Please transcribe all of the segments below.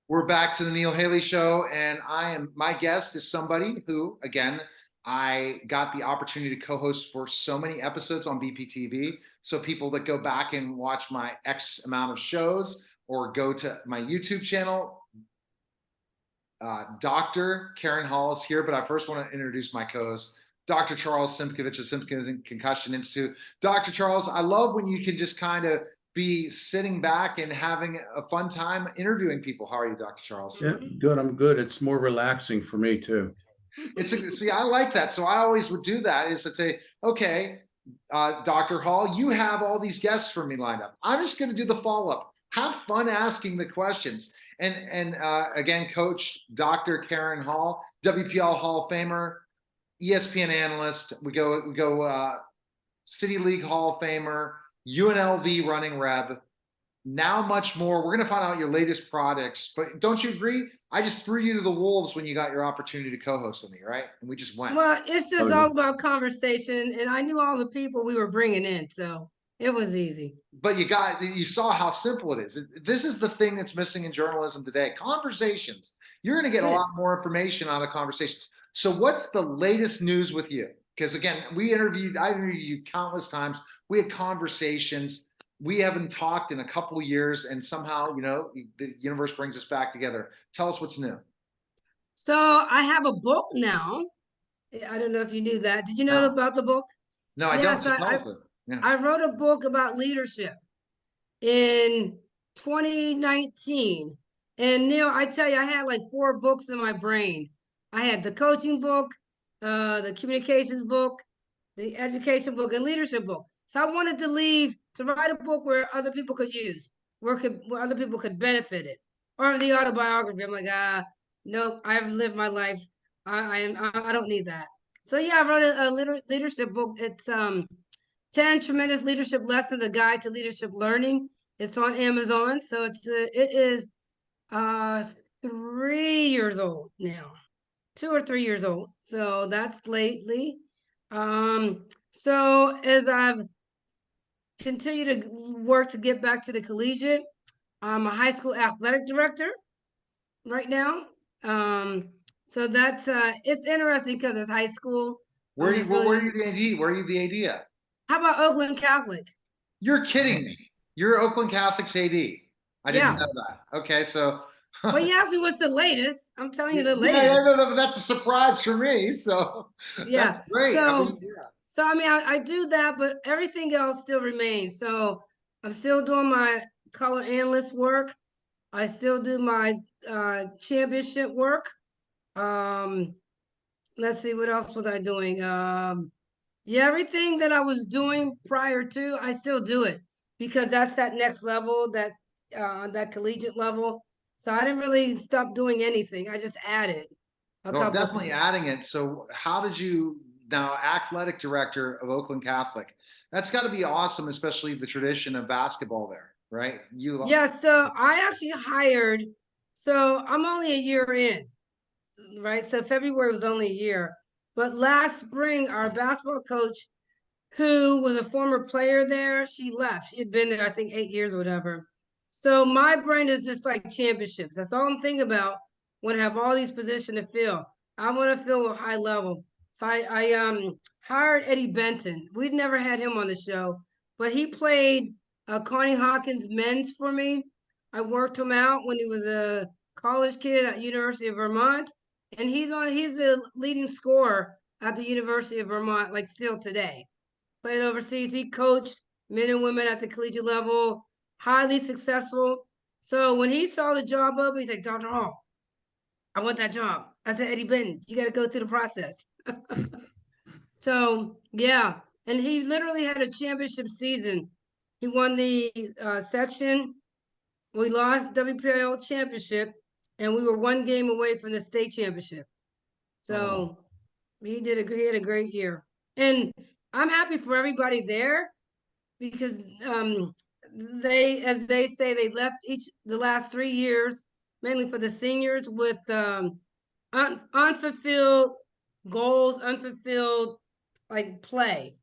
We're back to the Neil Haley Show, and my guest is somebody who, again, I got the opportunity to co-host for so many episodes on BPTV. So people that go back and watch my X amount of shows or go to my YouTube channel, Dr. Karen Hall is here, but I first want to introduce my co-host, Dr. Charles Simkovich of Simpkins Concussion Institute. Dr. Charles, I love when you can just kind of be sitting back and having a fun time interviewing people. How are you, Dr. Charles? Yeah, good. I'm good. It's more relaxing for me too. See, I like that. So I always would do that is I'd say, okay, Dr. Hall, you have all these guests for me lined up. I'm just going to do the follow-up. Have fun asking the questions. And again, Coach Dr. Karen Hall, WPL Hall of Famer, ESPN analyst. We go City League Hall of Famer, UNLV running rep. Now much more. We're going to find out your latest products. But don't you agree? I just threw you to the wolves when you got your opportunity to co-host with me, right? And we just went. Well, it's just all about conversation, and I knew all the people we were bringing in, so it was easy. But you saw how simple it is. This is the thing that's missing in journalism today. Conversations. You're going to get a lot more information out of conversations. So what's the latest news with you? Because again, I interviewed you countless times. We had conversations. We haven't talked in a couple of years, and somehow, the universe brings us back together. Tell us what's new. So I have a book now. I don't know if you knew that. Did you know about the book? No, I don't. So tell us it. Yeah. I wrote a book about leadership in 2019. And Neil, I tell you, I had like 4 books in my brain. I had the coaching book, the communications book, the education book, and leadership book. So I wanted to write a book where other people could use, where other people could benefit it, or the autobiography. I'm like, nope, I've lived my life. I don't need that. So yeah, I wrote a leadership book. It's 10 Tremendous Leadership Lessons, a guide to leadership learning. It's on Amazon. So it is 3 years old now, 2 or 3 years old. So that's lately. So as I've continued to work to get back to the collegiate, I'm a high school athletic director right now. So that's it's interesting because it's high school. Where are you the AD? Where are you the AD at? How about Oakland Catholic? You're kidding me. You're Oakland Catholic's AD. I didn't know that. Okay, so. Well, you asked me what's the latest. I'm telling you the latest. Yeah, that's a surprise for me. So yeah, that's great. So I do that, but everything else still remains. So I'm still doing my color analyst work. I still do my championship work. Let's see, what else was I doing? Yeah, everything that I was doing prior to, I still do it because that's that next level, that collegiate level. So I didn't really stop doing anything. I just added a couple. Definitely adding it. So how did you now athletic director of Oakland Catholic? That's got to be awesome, especially the tradition of basketball there, right? Yeah. So I actually hired. So I'm only a year in, right? So February was only a year. But last spring, our basketball coach, who was a former player there, she left. She had been there, I think, 8 years or whatever. So my brain is just like championships. That's all I'm thinking about when I have all these positions to fill. I want to fill a high level. So I hired Eddie Benton. We'd never had him on the show, but he played Connie Hawkins men's for me. I worked him out when he was a college kid at University of Vermont. And he's the leading scorer at the University of Vermont, like still today. Played overseas. He coached men and women at the collegiate level, highly successful. So when he saw the job open, he's like, Dr. Hall, I want that job. I said, Eddie Benton, you got to go through the process. So, yeah. And he literally had a championship season. He won the section. We lost WPL championship. And we were 1 game away from the state championship. So he had a great year. And I'm happy for everybody there because as they say, they left the last 3 years, mainly for the seniors, with unfulfilled goals, unfulfilled play.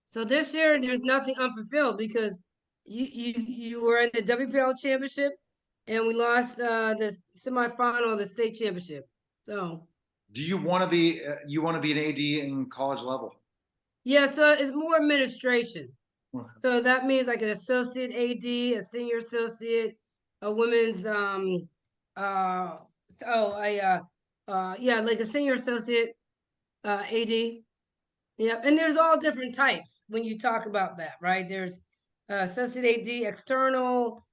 So this year there's nothing unfulfilled because you were in the WPL championship. and we lost the semifinal of the state championship. So Do you want to be an AD in college level? yeah, so it's more administration. So that means like an associate AD, a senior associate, a women's yeah, like a senior associate AD. Yeah, and there's all different types when you talk about that, right? There's associate AD external,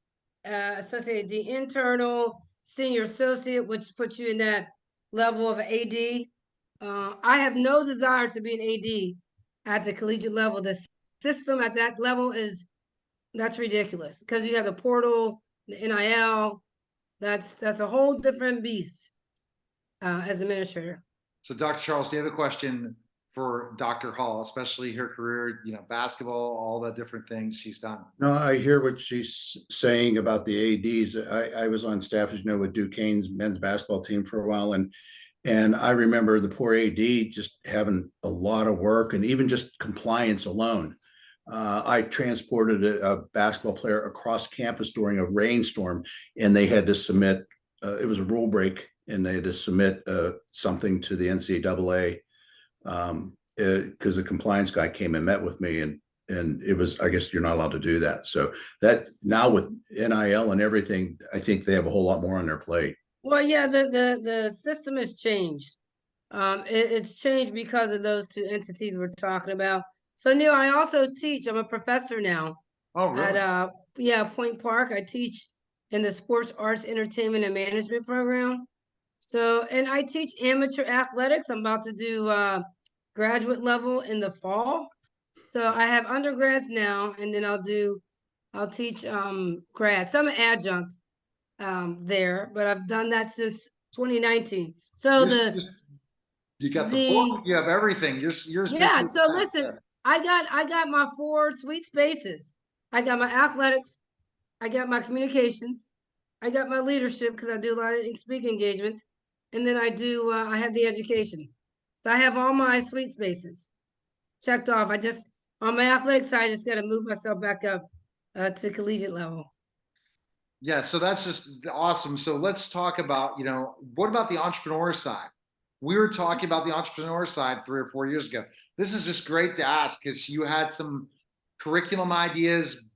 associate AD internal, senior associate, which puts you in that level of AD. I have no desire to be an AD at the collegiate level. The system at that level that's ridiculous because you have the portal, the NIL. That's a whole different beast as administrator. So, Dr. Charles, do you have a question for Dr. Hall, especially her career, basketball, all the different things she's done? No, I hear what she's saying about the ADs. I was on staff, as you know, with Duquesne's men's basketball team for a while, and I remember the poor AD just having a lot of work, and even just compliance alone. I transported a basketball player across campus during a rainstorm, and they had to submit. It was a rule break, and they had to submit something to the NCAA because the compliance guy came and met with me, and it was, I guess you're not allowed to do that. So that now with NIL and everything, I think they have a whole lot more on their plate. Well, yeah, the system has changed. It's changed because of those two entities we're talking about. So Neil, I also teach. I'm a professor now. Oh, really? At Point Park. I teach in the sports arts, entertainment, and management program. So, and I teach amateur athletics. I'm about to do graduate level in the fall. So I have undergrads now, and then I'll teach grads. So I'm an adjunct there, but I've done that since 2019. So you got the book, you have everything. Yours. Yeah. So listen, I got my 4 sweet spaces. I got my athletics, I got my communications, I got my leadership because I do a lot of speaking engagements, and then I have the education. So I have all my sweet spaces checked off. On my athletic side, I just got to move myself back up to collegiate level. Yeah, so that's just awesome. So let's talk about, what about the entrepreneur side? We were talking about the entrepreneur side 3 or 4 years ago. This is just great to ask because you had some curriculum ideas,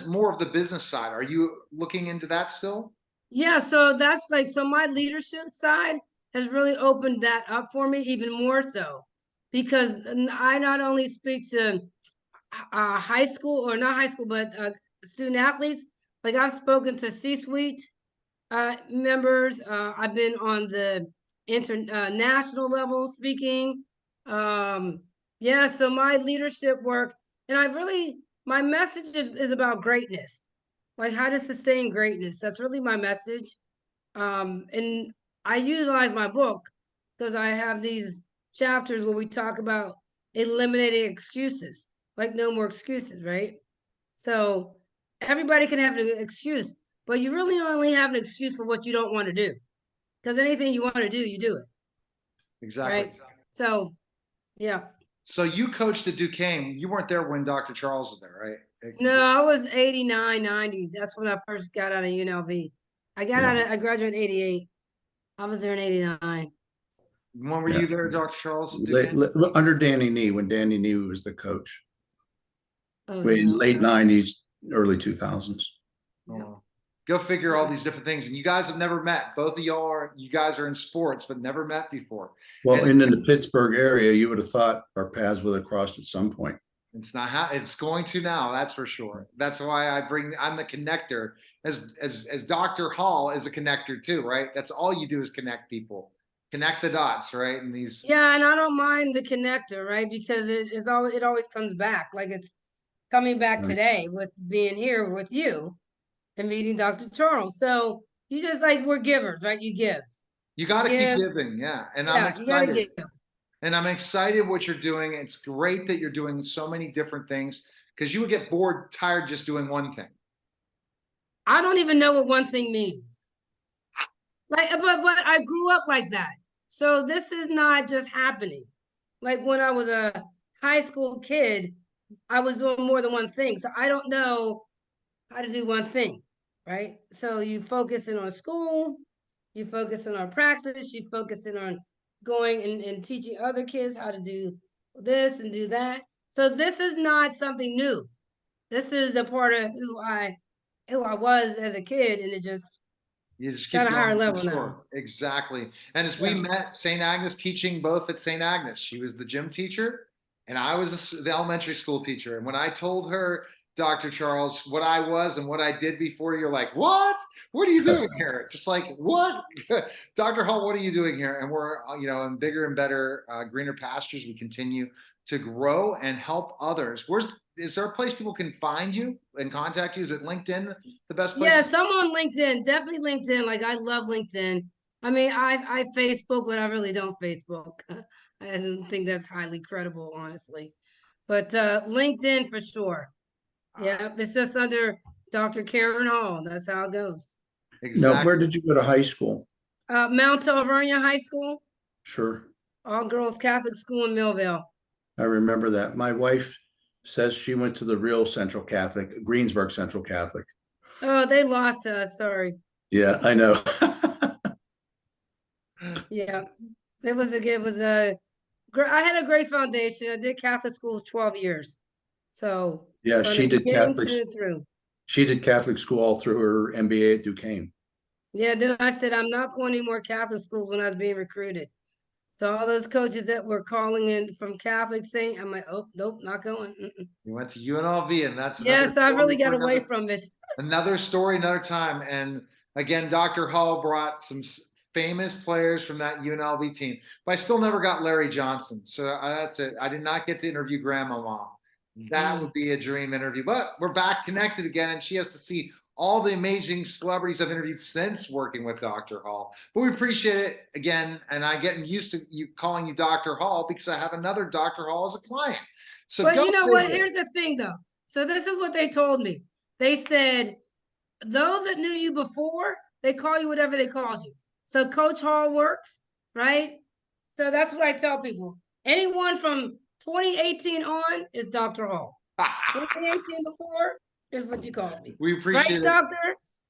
more of the business side. Are you looking into that still? Yeah, so that's so my leadership side has really opened that up for me even more so because I not only speak to high school or not high school, but student athletes. Like I've spoken to C-suite members. I've been on the international level speaking. Yeah, so my leadership work, and my message is about greatness, like how to sustain greatness. That's really my message. And I utilize my book because I have these chapters where we talk about eliminating excuses, like no more excuses, right? So everybody can have an excuse, but you really only have an excuse for what you don't want to do. Because anything you want to do, you do it. Exactly. Right? So, yeah. So you coached at Duquesne. You weren't there when Dr. Charles was there, right? No, I was 89, 90. That's when I first got out of UNLV. I graduated in 88. I was there in 89. When were you there, Dr. Charles? Under Danny Nee, when Danny Nee was the coach. Oh, late 90s, early 2000s. Oh. Go figure all these different things. And you guys have never met. Both of you guys are in sports, but never met before. Well, and in the Pittsburgh area, you would have thought our paths would have crossed at some point. It's not how it's going to now, that's for sure. That's why I'm the connector. As Dr. Hall is a connector too, right? That's all you do is connect people. Connect the dots, right? And yeah, and I don't mind the connector, right? Because it always comes back. Like it's coming back today with being here with you and meeting Dr. Charles. So you just we're givers, right? You give. You got to keep giving, yeah. And I'm excited. You got to give. And I'm excited what you're doing. It's great that you're doing so many different things because you would get bored, tired just doing one thing. I don't even know what one thing means. But I grew up like that. So this is not just happening. Like when I was a high school kid, I was doing more than one thing. So I don't know how to do one thing. right? So you focusing on school, you focusing on practice, you focusing on going and teaching other kids how to do this and do that. So this is not something new. This is a part of who I was as a kid, and it just You just got keep a higher going for level now. sure. Exactly. And as we Yeah. met St. Agnes teaching both at St. Agnes, she was the gym teacher and I was the elementary school teacher. And when I told her, Dr. Charles, what I was and what I did before, you're like, what? What are you doing here? Just like, what? Dr. Hall, what are you doing here? And we're, in bigger and better, greener pastures. We continue to grow and help others. Is there a place people can find you and contact you? Is it LinkedIn the best place? Yeah, some on LinkedIn, definitely LinkedIn. Like I love LinkedIn. I mean, I Facebook, but I really don't Facebook. I don't think that's highly credible, honestly. But LinkedIn for sure. Yeah, it's just under Dr. Karen Hall. That's how it goes. Now, where Exactly. did you go to high school? Mount Alvernia High School, Sure. all girls Catholic school in Millville. I remember that. My wife says she went to the real Central Catholic, Greensburg Central Catholic. Oh, they lost to us. Sorry. Yeah, I know. Yeah, I had a great foundation. I did Catholic school 12 years. So Yeah, from the beginning to through. she did Catholic school all through her MBA at Duquesne. Yeah, then I said I'm not going to any more Catholic schools when I was being recruited. So all those coaches that were calling in from Catholic saying, I'm like, oh nope, not going. You went to UNLV, and that's another Yes, I really story got for away from it. another story, another time. And again, Dr. Hall brought some famous players from that UNLV team, but I still never got Larry Johnson. So that's it. I did not get to interview Grandmama. That would be a dream interview. But we're back connected again, and she has to see all the amazing celebrities I've interviewed since working with Dr. Hall. But we appreciate it again, and I'm getting used to you calling you Dr. Hall because I have another Dr. Hall as a client. So But go you know what? figure. Here's the thing though. So this is what they told me. They said those that knew you before, they call you whatever they called you. So Coach Hall works, right? So that's what I tell people. Anyone from 2018 on is Dr. Hall. 2018 before is what you called me. We appreciate Right, it. Doctor?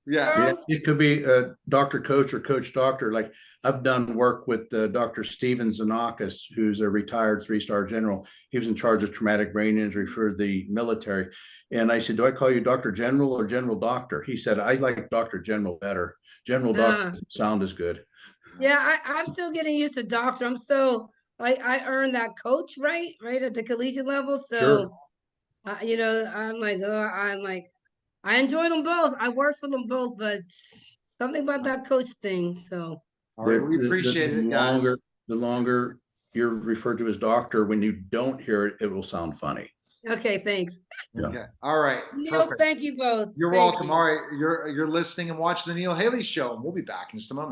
Yeah. Yeah, Charles? it could be Dr. Coach or Coach Doctor. Like I've done work with Dr. Steven Zanakis, who's a retired 3-star general. He was in charge of traumatic brain injury for the military. And I said, do I call you Dr. General or General Doctor? He said, I like Dr. General better. General Doctor doesn't sound as good. Yeah, I'm still getting used to Doctor. I'm so like I earned that coach right at the collegiate level. Sure. So I'm like I enjoy them both. I work for them both, but something about that coach thing. So All right. We appreciate it, guys. The longer you're referred to as doctor, when you don't hear it, it will sound funny. okay, thanks. Yeah. Okay. All right. Neil, Perfect. thank you both. You're Thank welcome. you. All right. You're listening and watching the Neil Haley Show, and we'll be back in just a moment.